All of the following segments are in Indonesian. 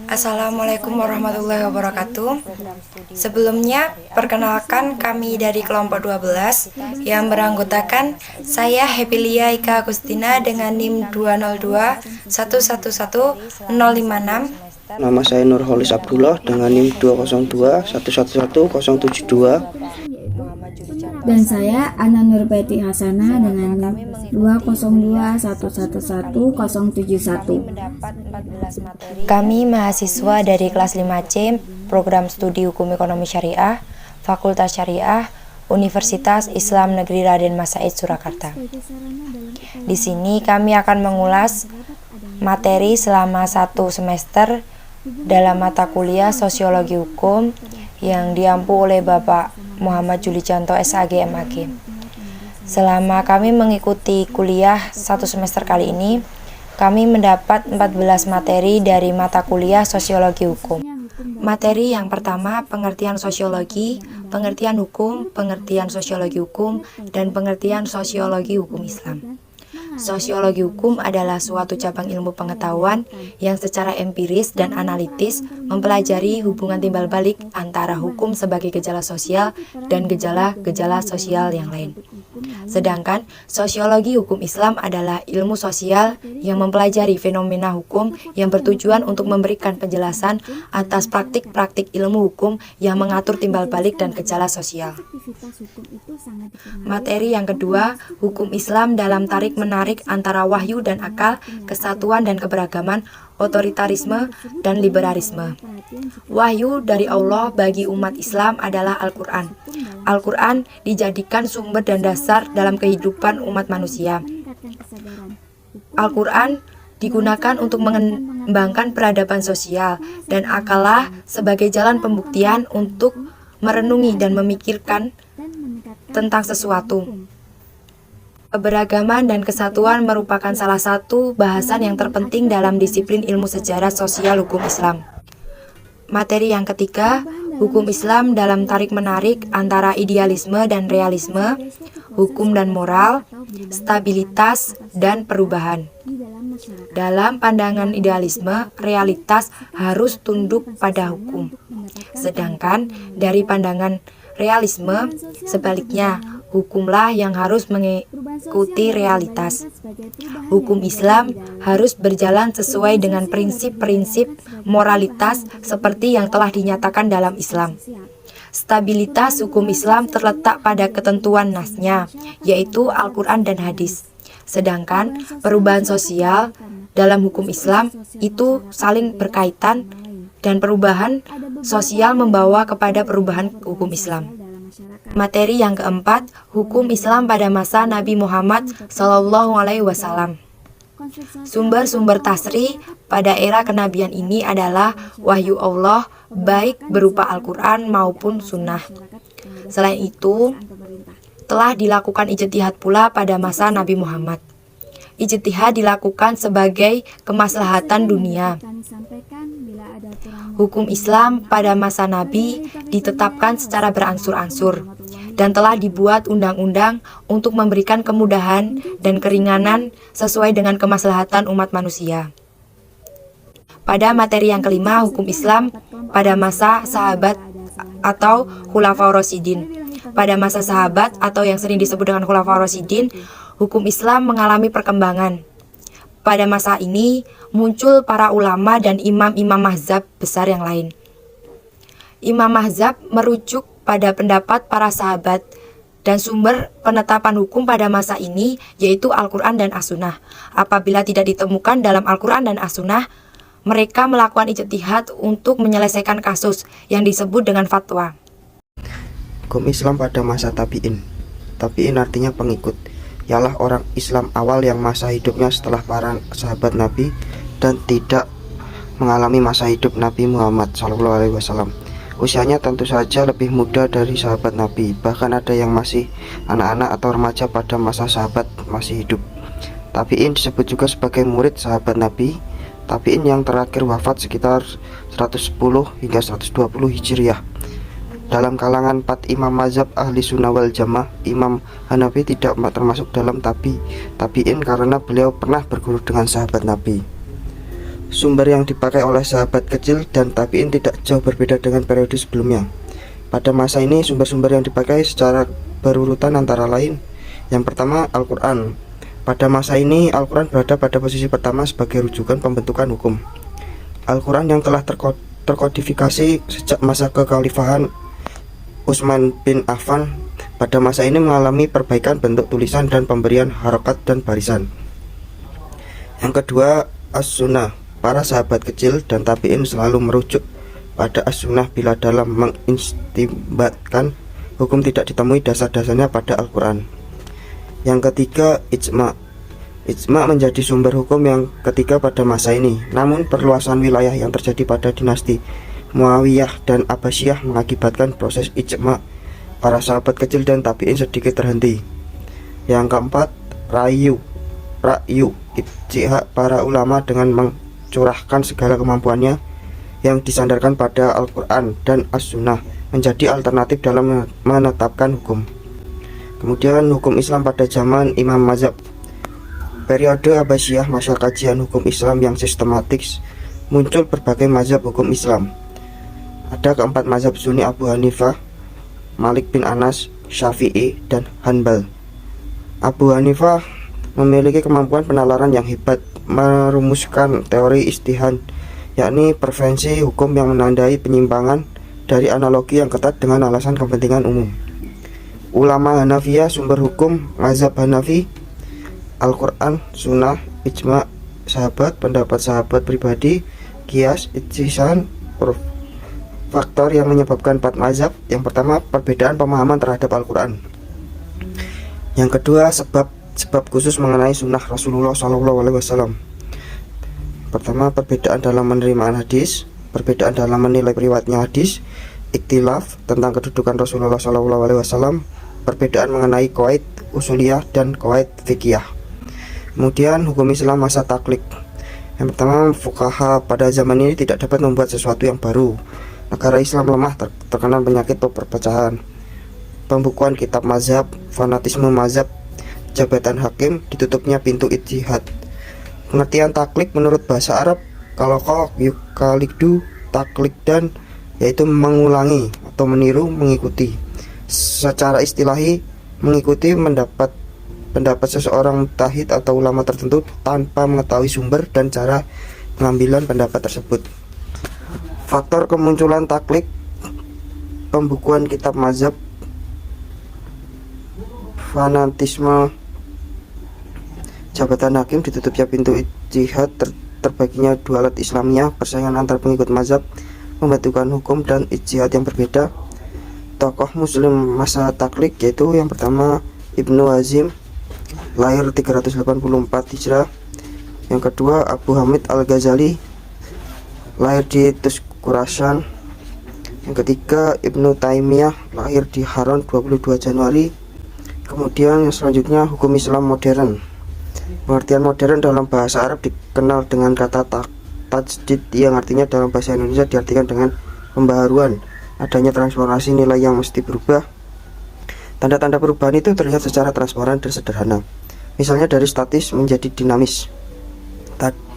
Assalamualaikum warahmatullahi wabarakatuh. Sebelumnya, perkenalkan kami dari kelompok 12 yang beranggotakan saya Hepilia Ika Agustina dengan NIM 202 111 056. Nama saya Nurholis Abdullah dengan NIM 202 111 072. Dan saya Ana Nurpeti Hasanah dengan 202 111 071. Kami mahasiswa dari kelas 5C, Program Studi Hukum Ekonomi Syariah, Fakultas Syariah, Universitas Islam Negeri Raden Mas Said Surakarta. Di sini kami akan mengulas materi selama 1 semester dalam mata kuliah Sosiologi Hukum yang diampu oleh Bapak Muhammad Julijanto SAG MAG. Selama kami mengikuti kuliah 1 semester kali ini, kami mendapat 14 materi dari mata kuliah Sosiologi Hukum. Materi yang pertama, pengertian sosiologi, pengertian hukum, pengertian sosiologi hukum, dan pengertian sosiologi hukum Islam. Sosiologi hukum adalah suatu cabang ilmu pengetahuan yang secara empiris dan analitis mempelajari hubungan timbal balik antara hukum sebagai gejala sosial dan gejala-gejala sosial yang lain. Sedangkan sosiologi hukum Islam adalah ilmu sosial yang mempelajari fenomena hukum yang bertujuan untuk memberikan penjelasan atas praktik-praktik ilmu hukum yang mengatur timbal balik dan gejala sosial. Materi yang kedua, hukum Islam dalam tarik-menarik antara wahyu dan akal, kesatuan dan keberagaman, otoritarisme dan liberalisme. Wahyu dari Allah bagi umat Islam adalah Al-Quran. Al-Quran dijadikan sumber dan dasar dalam kehidupan umat manusia. Al-Quran digunakan untuk mengembangkan peradaban sosial dan akallah sebagai jalan pembuktian untuk merenungi dan memikirkan tentang sesuatu. Keberagaman dan kesatuan merupakan salah satu bahasan yang terpenting dalam disiplin ilmu sejarah sosial hukum Islam. Materi yang ketiga, hukum Islam dalam tarik-menarik antara idealisme dan realisme, hukum dan moral, stabilitas dan perubahan. Dalam pandangan idealisme, realitas harus tunduk pada hukum. Sedangkan dari pandangan realisme, sebaliknya, hukumlah yang harus mengikuti realitas. Hukum Islam harus berjalan sesuai dengan prinsip-prinsip moralitas seperti yang telah dinyatakan dalam Islam. Stabilitas hukum Islam terletak pada ketentuan nasnya, yaitu Al-Quran dan hadis. Sedangkan perubahan sosial dalam hukum Islam itu saling berkaitan dan perubahan sosial membawa kepada perubahan hukum Islam. Materi yang keempat, hukum Islam pada masa Nabi Muhammad SAW. Sumber-sumber tasri pada era kenabian ini adalah wahyu Allah, baik berupa Al-Quran maupun sunnah. Selain itu, telah dilakukan ijtihad pula pada masa Nabi Muhammad. Ijtihad dilakukan sebagai kemaslahatan dunia. Hukum Islam pada masa Nabi ditetapkan secara berangsur-angsur dan telah dibuat undang-undang untuk memberikan kemudahan dan keringanan sesuai dengan kemaslahatan umat manusia. Pada materi yang kelima, hukum Islam pada masa sahabat atau Khulafaur Rasyidin. Pada masa sahabat atau yang sering disebut dengan Khulafaur Rasyidin, hukum Islam mengalami perkembangan. Pada masa ini muncul para ulama dan imam-imam mazhab besar yang lain. Imam mazhab merujuk pada pendapat para sahabat dan sumber penetapan hukum pada masa ini yaitu Al-Quran dan As-Sunnah. Apabila tidak ditemukan dalam Al-Quran dan As-Sunnah, mereka melakukan ijtihad untuk menyelesaikan kasus yang disebut dengan fatwa. Hukum Islam pada masa tabi'in. Tabi'in artinya pengikut. Ialah orang Islam awal yang masa hidupnya setelah para sahabat Nabi dan tidak mengalami masa hidup Nabi Muhammad SAW. Usianya tentu saja lebih muda dari sahabat Nabi, bahkan ada yang masih anak-anak atau remaja pada masa sahabat masih hidup. Tabi'in disebut juga sebagai murid sahabat Nabi. Tabi'in yang terakhir wafat sekitar 110 hingga 120 Hijriah. Dalam kalangan 4 imam mazhab ahli sunnah wal jamaah, Imam Hanafi tidak termasuk dalam tabi'in karena beliau pernah berguru dengan sahabat Nabi. Sumber yang dipakai oleh sahabat kecil dan tabi'in tidak jauh berbeda dengan periode sebelumnya. Pada masa ini sumber-sumber yang dipakai secara berurutan antara lain: yang pertama, Al-Quran. Pada masa ini Al-Quran berada pada posisi pertama sebagai rujukan pembentukan hukum. Al-Quran yang telah terkodifikasi sejak masa kekhalifahan Utsman bin Affan pada masa ini mengalami perbaikan bentuk tulisan dan pemberian harokat dan barisan. Yang kedua, As-Sunnah. Para sahabat kecil dan tabi'in selalu merujuk pada As-Sunnah bila dalam mengistimbatkan hukum tidak ditemui dasar-dasarnya pada Al-Quran. Yang ketiga, Ijma'. Ijma' menjadi sumber hukum yang ketiga pada masa ini. Namun perluasan wilayah yang terjadi pada dinasti Muawiyah dan Abbasiyah mengakibatkan proses ijma' para sahabat kecil dan tabi'in sedikit terhenti. Yang keempat, Ra'yu. Ijtihad para ulama dengan mencurahkan segala kemampuannya yang disandarkan pada Al-Quran dan As-Sunnah menjadi alternatif dalam menetapkan hukum. Kemudian hukum Islam pada zaman Imam Mazhab. Periode Abbasiyah, masa kajian hukum Islam yang sistematis, muncul berbagai mazhab hukum Islam. Ada keempat mazhab Sunni: Abu Hanifah, Malik bin Anas, Syafi'i, dan Hanbal. Abu Hanifah memiliki kemampuan penalaran yang hebat, merumuskan teori ijtihad, yakni preferensi hukum yang menandai penyimpangan dari analogi yang ketat dengan alasan kepentingan umum. Ulama Hanafiyah, sumber hukum mazhab Hanafi: Al-Quran, Sunnah, Ijma' sahabat, pendapat sahabat pribadi, qiyas, ijtihad. Faktor yang menyebabkan 4 mazhab: yang pertama, perbedaan pemahaman terhadap Al-Quran. Yang kedua, sebab khusus mengenai sunnah Rasulullah SAW. Pertama, perbedaan dalam penerimaan hadis, perbedaan dalam menilai riwayatnya hadis, ikhtilaf tentang kedudukan Rasulullah SAW, perbedaan mengenai qawaid usuliyah dan qawaid fikih. Kemudian hukum Islam masa taklid. Yang pertama, fuqaha pada zaman ini tidak dapat membuat sesuatu yang baru. Negara Islam lemah, terkena penyakit perpecahan, pembukuan kitab mazhab, fanatisme mazhab, jabatan hakim, ditutupnya pintu ijtihad. Pengertian taklid menurut bahasa Arab: qalaqah yuqalidu taklidan, yaitu mengulangi atau meniru, mengikuti. Secara istilahi, mengikuti pendapat seseorang mujtahid atau ulama tertentu tanpa mengetahui sumber dan cara pengambilan pendapat tersebut. Faktor kemunculan taklid: pembukuan kitab mazhab, fanatisme, jabatan hakim, ditutupnya pintu ijtihad, terbaginya dualat Islamiyah, persaingan antar pengikut mazhab, pembentukan hukum dan ijtihad yang berbeda. Tokoh muslim masa taklid yaitu yang pertama Ibnu Hazim, lahir 384 Hijrah. Yang kedua, Abu Hamid Al-Ghazali, lahir di Khurasan. Yang ketiga, Ibnu Taimiyah, lahir di Haran 22 Januari. Kemudian yang selanjutnya, hukum Islam modern. Pengertian modern dalam bahasa Arab dikenal dengan kata tajdid, yang artinya dalam bahasa Indonesia diartikan dengan pembaharuan, adanya transformasi nilai yang mesti berubah. Tanda-tanda perubahan itu terlihat secara transparan dan sederhana. Misalnya dari statis menjadi dinamis,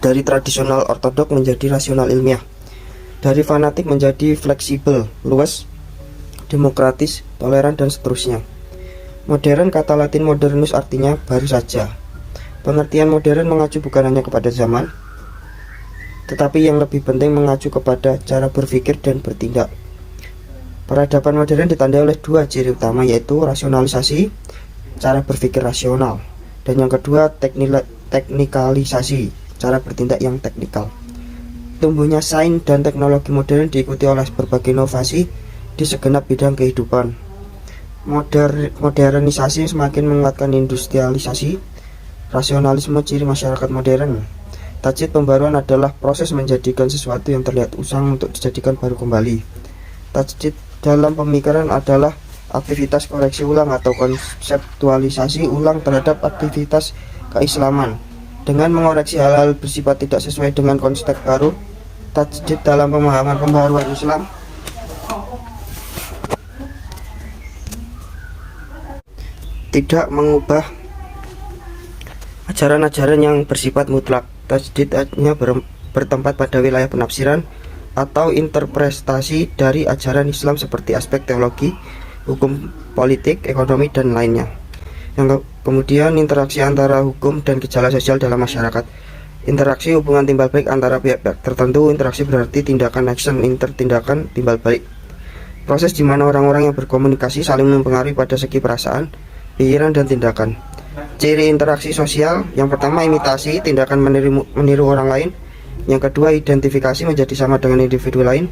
dari tradisional ortodok menjadi rasional ilmiah, dari fanatik menjadi fleksibel, luas, demokratis, toleran, dan seterusnya. Modern, kata Latin modernus, artinya baru saja. Pengertian modern mengacu bukan hanya kepada zaman, tetapi yang lebih penting mengacu kepada cara berpikir dan bertindak. Peradaban modern ditandai oleh 2 ciri utama, yaitu rasionalisasi, cara berpikir rasional, dan yang kedua teknikalisasi, cara bertindak yang teknikal. Tumbuhnya sains dan teknologi modern diikuti oleh berbagai inovasi di segenap bidang kehidupan. Modernisasi semakin menguatkan industrialisasi. Rasionalisme ciri masyarakat modern. Tajdid pembaruan adalah proses menjadikan sesuatu yang terlihat usang untuk dijadikan baru kembali. Tajdid dalam pemikiran adalah aktivitas koreksi ulang atau konseptualisasi ulang terhadap aktivitas keislaman dengan mengoreksi hal-hal bersifat tidak sesuai dengan konsep baru. Tajdid dalam pemahaman pembaruan Islam tidak mengubah ajaran-ajaran yang bersifat mutlak. Tajdid hanya bertempat pada wilayah penafsiran atau interpretasi dari ajaran Islam seperti aspek teologi, hukum politik, ekonomi, dan lainnya. Kemudian interaksi antara hukum dan gejala sosial dalam masyarakat. Interaksi hubungan timbal balik antara pihak-pihak tertentu. Interaksi berarti tindakan action, tindakan timbal balik. Proses di mana orang-orang yang berkomunikasi saling mempengaruhi pada segi perasaan, pikiran, dan tindakan. Ciri interaksi sosial, yang pertama imitasi, tindakan meniru orang lain. Yang kedua identifikasi, menjadi sama dengan individu lain.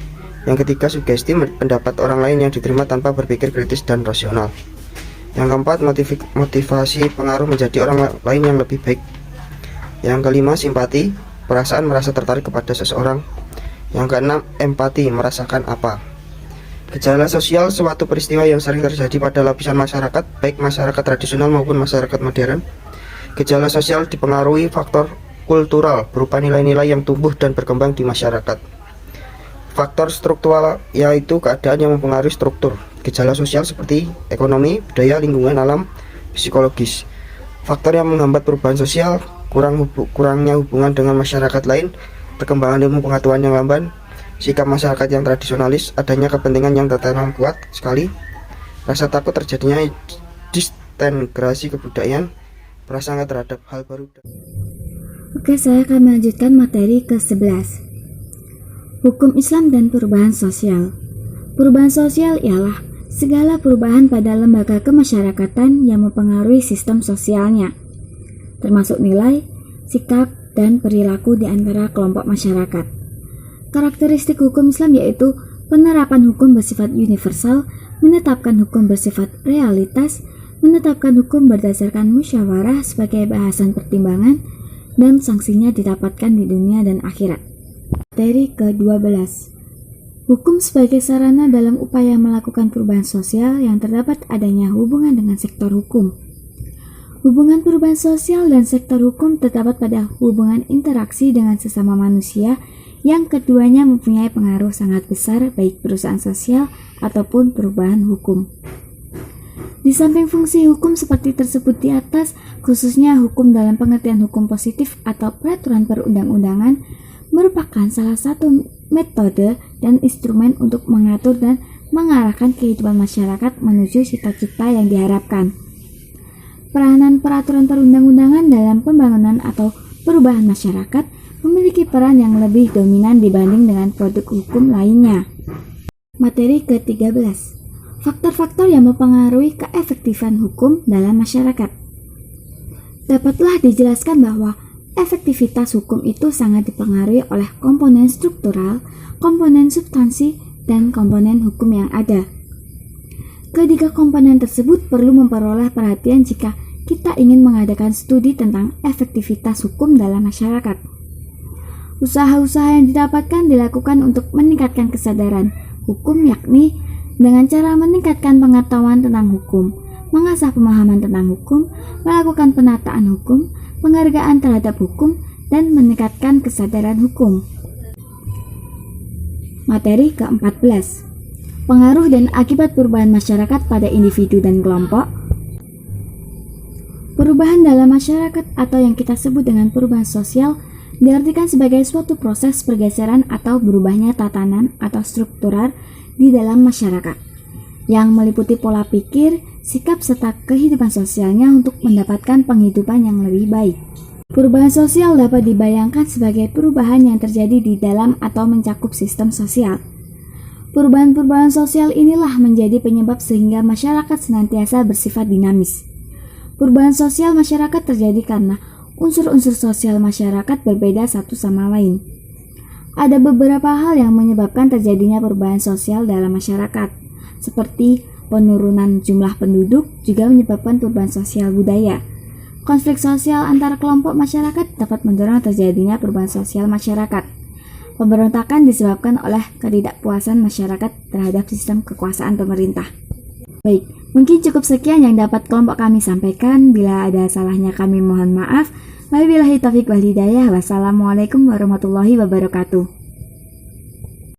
Yang ketiga sugesti, pendapat orang lain yang diterima tanpa berpikir kritis dan rasional. Yang keempat motivasi, pengaruh menjadi orang lain yang lebih baik. Yang kelima simpati, perasaan merasa tertarik kepada seseorang. Yang keenam empati, merasakan apa. Gejala sosial, suatu peristiwa yang sering terjadi pada lapisan masyarakat, baik masyarakat tradisional maupun masyarakat modern. Gejala sosial dipengaruhi faktor kultural berupa nilai-nilai yang tumbuh dan berkembang di masyarakat. Faktor struktural, yaitu keadaan yang mempengaruhi struktur. Gejala sosial seperti ekonomi, budaya, lingkungan, alam, psikologis. Faktor yang menghambat perubahan sosial, kurangnya hubungan dengan masyarakat lain, perkembangan ilmu pengetahuan yang lamban, sikap masyarakat yang tradisionalis, adanya kepentingan yang tertanam kuat sekali, rasa takut terjadinya disintegrasi kebudayaan, prasangka terhadap hal baru. Oke, saya akan melanjutkan materi ke-11. Hukum Islam dan perubahan sosial. Perubahan sosial ialah segala perubahan pada lembaga kemasyarakatan yang mempengaruhi sistem sosialnya, termasuk nilai, sikap, dan perilaku di antara kelompok masyarakat. Karakteristik hukum Islam yaitu penerapan hukum bersifat universal, menetapkan hukum bersifat realitas, menetapkan hukum berdasarkan musyawarah sebagai bahasan pertimbangan, dan sanksinya didapatkan di dunia dan akhirat. Materi ke-12. Hukum sebagai sarana dalam upaya melakukan perubahan sosial yang terdapat adanya hubungan dengan sektor hukum. Hubungan perubahan sosial dan sektor hukum terdapat pada hubungan interaksi dengan sesama manusia yang keduanya mempunyai pengaruh sangat besar baik perusahaan sosial ataupun perubahan hukum. Di samping fungsi hukum seperti tersebut di atas, khususnya hukum dalam pengertian hukum positif atau peraturan perundang-undangan, merupakan salah satu metode dan instrumen untuk mengatur dan mengarahkan kehidupan masyarakat menuju cita-cita yang diharapkan. Peranan peraturan perundang-undangan dalam pembangunan atau perubahan masyarakat memiliki peran yang lebih dominan dibanding dengan produk hukum lainnya. Materi ke-13. Faktor-faktor yang mempengaruhi keefektifan hukum dalam masyarakat. Dapatlah dijelaskan bahwa efektivitas hukum itu sangat dipengaruhi oleh komponen struktural, komponen substansi, dan komponen hukum yang ada. Ketiga komponen tersebut perlu memperoleh perhatian jika kita ingin mengadakan studi tentang efektivitas hukum dalam masyarakat. Usaha-usaha yang didapatkan dilakukan untuk meningkatkan kesadaran hukum, yakni dengan cara meningkatkan pengetahuan tentang hukum, mengasah pemahaman tentang hukum, melakukan penataan hukum, penghargaan terhadap hukum, dan meningkatkan kesadaran hukum. Materi ke-14. Pengaruh dan akibat perubahan masyarakat pada individu dan kelompok. Perubahan dalam masyarakat atau yang kita sebut dengan perubahan sosial diartikan sebagai suatu proses pergeseran atau berubahnya tatanan atau struktural di dalam masyarakat yang meliputi pola pikir, sikap, serta kehidupan sosialnya untuk mendapatkan penghidupan yang lebih baik. Perubahan sosial dapat dibayangkan sebagai perubahan yang terjadi di dalam atau mencakup sistem sosial. Perubahan-perubahan sosial inilah menjadi penyebab sehingga masyarakat senantiasa bersifat dinamis. Perubahan sosial masyarakat terjadi karena unsur-unsur sosial masyarakat berbeda satu sama lain. Ada beberapa hal yang menyebabkan terjadinya perubahan sosial dalam masyarakat, seperti penurunan jumlah penduduk juga menyebabkan perubahan sosial budaya. Konflik sosial antar kelompok masyarakat dapat mendorong terjadinya perubahan sosial masyarakat. Pemberontakan disebabkan oleh ketidakpuasan masyarakat terhadap sistem kekuasaan pemerintah. Baik, mungkin cukup sekian yang dapat kelompok kami sampaikan. Bila ada salahnya kami mohon maaf. Wabillahi taufiq wal hidayah. Wassalamualaikum warahmatullahi wabarakatuh.